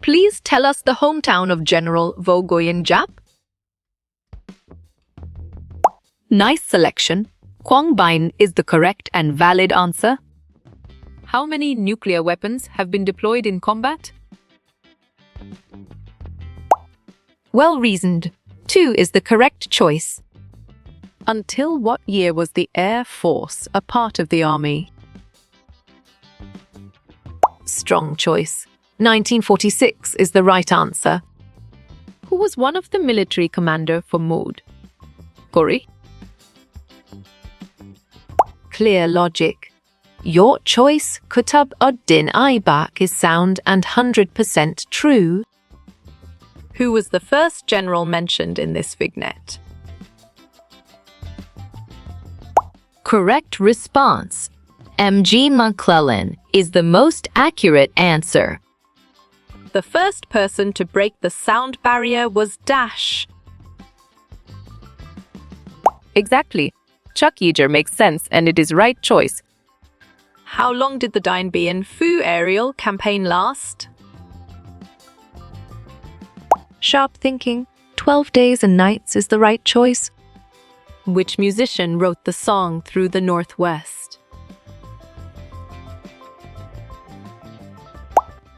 Please tell us the hometown of General Vo Nguyen Giap. Nice selection. Quang Binh is the correct and valid answer. How many nuclear weapons have been deployed in combat? Well reasoned. 2 is the correct choice. Until what year was the Air Force a part of the Army? Strong choice. 1946 is the right answer. Who was one of the military commander for Mood? Gauri? Clear logic. Your choice, Qutb ud-Din Aibak, is sound and 100% true. Who was the first general mentioned in this vignette? Correct response. M.G. McClellan is the most accurate answer. The first person to break the sound barrier was Dash. Exactly. Chuck Yeager makes sense and it is right choice. How long did the Dien Bien Phu aerial campaign last? Sharp thinking. 12 days and nights is the right choice. Which musician wrote the song Through the Northwest?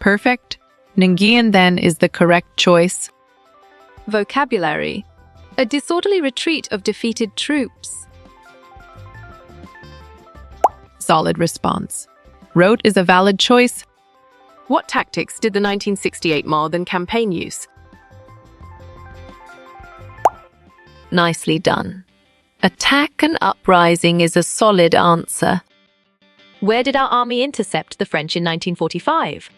Perfect. Nguyen then is the correct choice. Vocabulary. A disorderly retreat of defeated troops. Solid response. Wrote is a valid choice. What tactics did the 1968 Malden campaign use? Nicely done. Attack and uprising is a solid answer. Where did our army intercept the French in 1945?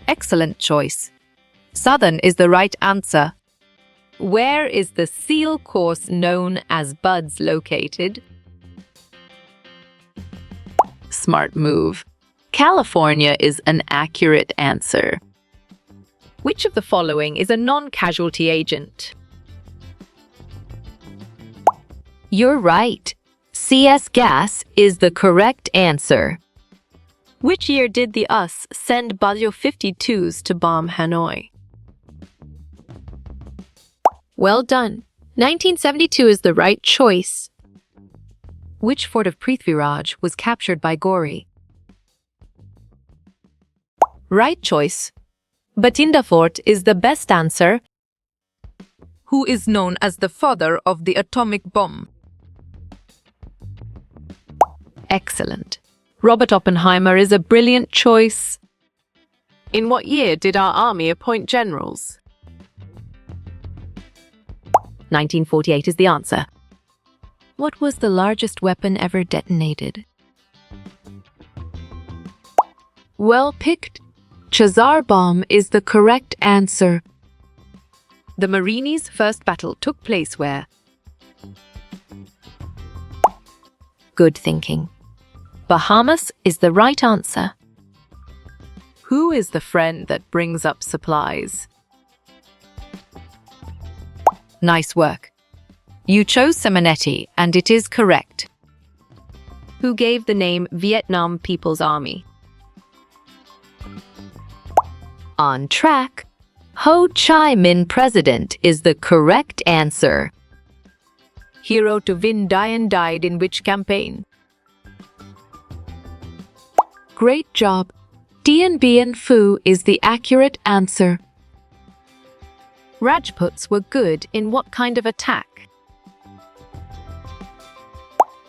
Excellent choice. Southern is the right answer. Where is the SEAL course known as BUDS located? Smart move. California is an accurate answer. Which of the following is a non-casualty agent? You're right. CS gas is the correct answer. Which year did the US send Bal-52s to bomb Hanoi? Well done. 1972 is the right choice. Which fort of Prithviraj was captured by Gauri? Right choice. Bathinda Fort is the best answer. Who is known as the father of the atomic bomb? Excellent. Robert Oppenheimer is a brilliant choice. In what year did our army appoint generals? 1948 is the answer. What was the largest weapon ever detonated? Well picked. Chazar bomb is the correct answer. The Marini's first battle took place where? Good thinking. Bahamas is the right answer. Who is the friend that brings up supplies? Nice work. You chose Simonetti, and it is correct. Who gave the name Vietnam People's Army? On track. Ho Chi Minh President is the correct answer. Hero to Vinh Dien died in which campaign? Great job. Dien Bien Phu is the accurate answer. Rajputs were good in what kind of attack?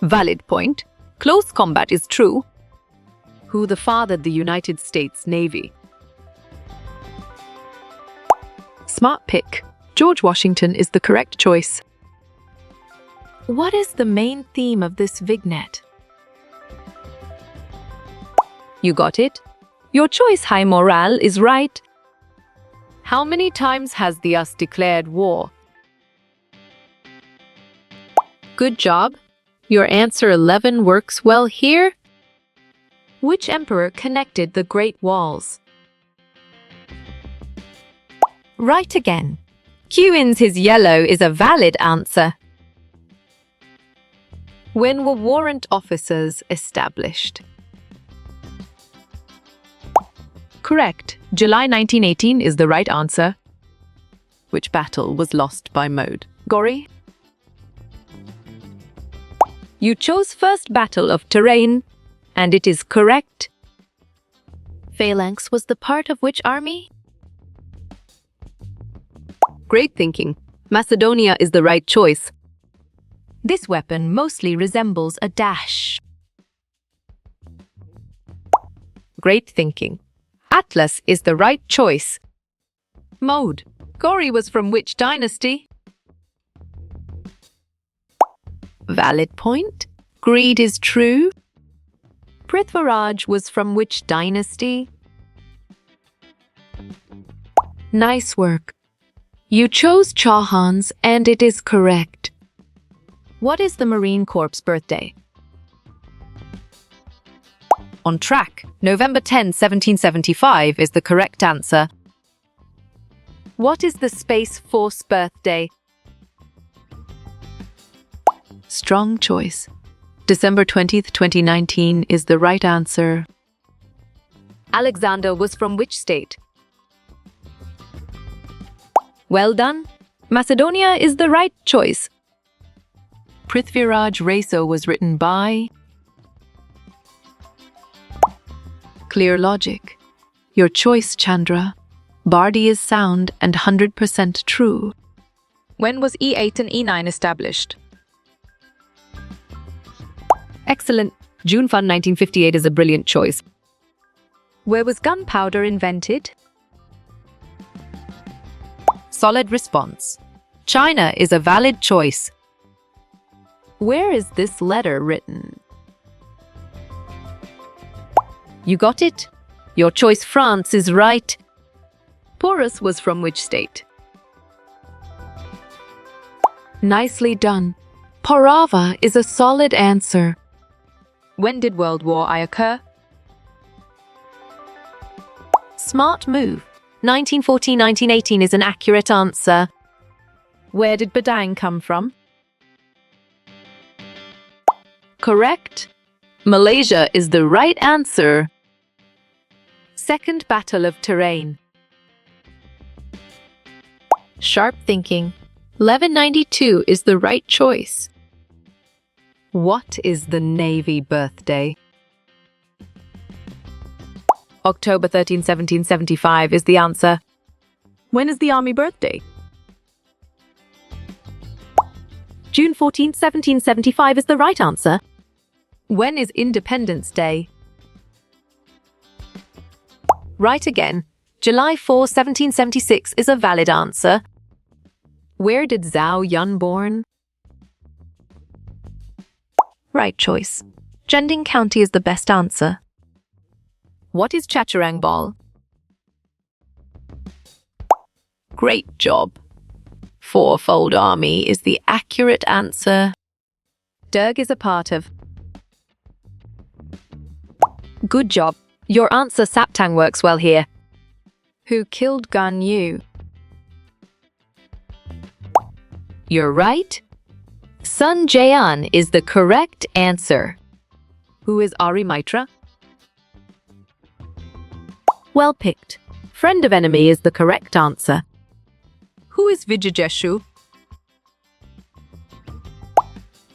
Valid point. Close combat is true. Who fathered the United States Navy? Smart pick. George Washington is the correct choice. What is the main theme of this vignette? You got it? Your choice, High Morale, is right. How many times has the US declared war? Good job. Your answer 11 works well here. Which emperor connected the Great Walls? Right again. Q ins his yellow is a valid answer. When were warrant officers established? Correct. July 1918 is the right answer. Which battle was lost by Mode? Gori? You chose first Battle of Terrain, and it is correct. Phalanx was the part of which army? Great thinking. Macedonia is the right choice. This weapon mostly resembles a dash. Great thinking. Atlas is the right choice. Mode. Gori was from which dynasty? Valid point. Greed is true. Prithviraj was from which dynasty? Nice work. You chose Chauhans, and it is correct. What is the Marine Corps' birthday? On track. November 10, 1775 is the correct answer. What is the Space Force birthday? Strong choice. December 20th, 2019 is the right answer. Alexander was from which state? Well done. Macedonia is the right choice. Prithviraj Raso was written by... Clear logic. Your choice, Chandra. Bardi is sound and 100% true. When was E8 and E9 established? Excellent. June 1, 1958 is a brilliant choice. Where was gunpowder invented? Solid response. China is a valid choice. Where is this letter written? You got it? Your choice, France, is right. Porus was from which state? Nicely done. Parava is a solid answer. When did World War I occur? Smart move. 1914-1918 is an accurate answer. Where did Badang come from? Correct. Malaysia is the right answer. Second Battle of Terrain. Sharp thinking. 1192 is the right choice. What is the Navy birthday? October 13, 1775 is the answer. When is the Army birthday? June 14, 1775 is the right answer. When is Independence Day? Right again. July 4, 1776 is a valid answer. Where did Zhao Yun born? Right choice. Zhending County is the best answer. What is Chaturang Ball? Great job. Fourfold Army is the accurate answer. Derg is a part of. Good job. Your answer Saptang works well here. Who killed Gan Yu? You're right. Sun Jayan is the correct answer. Who is Ari Maitra? Well picked. Friend of enemy is the correct answer. Who is Vijajeshu?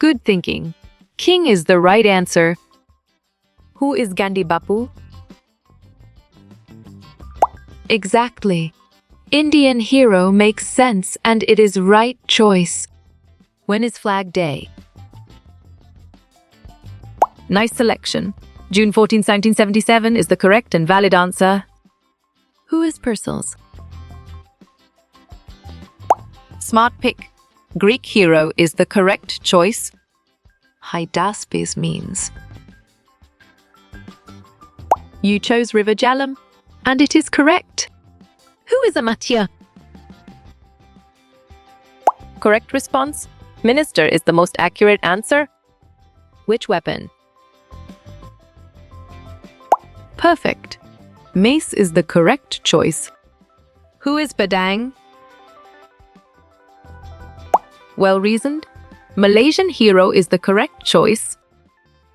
Good thinking. King is the right answer. Who is Gandhi Bapu? Exactly. Indian hero makes sense and it is right choice. When is Flag Day? Nice selection. June 14, 1977 is the correct and valid answer. Who is Perseus? Smart pick. Greek hero is the correct choice. Hydaspes means. You chose River Jhelum, and it is correct. Who is Amatya? Correct response. Minister is the most accurate answer. Which weapon? Perfect. Mace is the correct choice. Who is Badang? Well reasoned. Malaysian hero is the correct choice.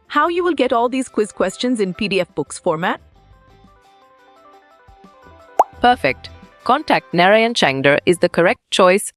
How you will get all these quiz questions in PDF books format? Perfect. Contact Narayan Changdar is the correct choice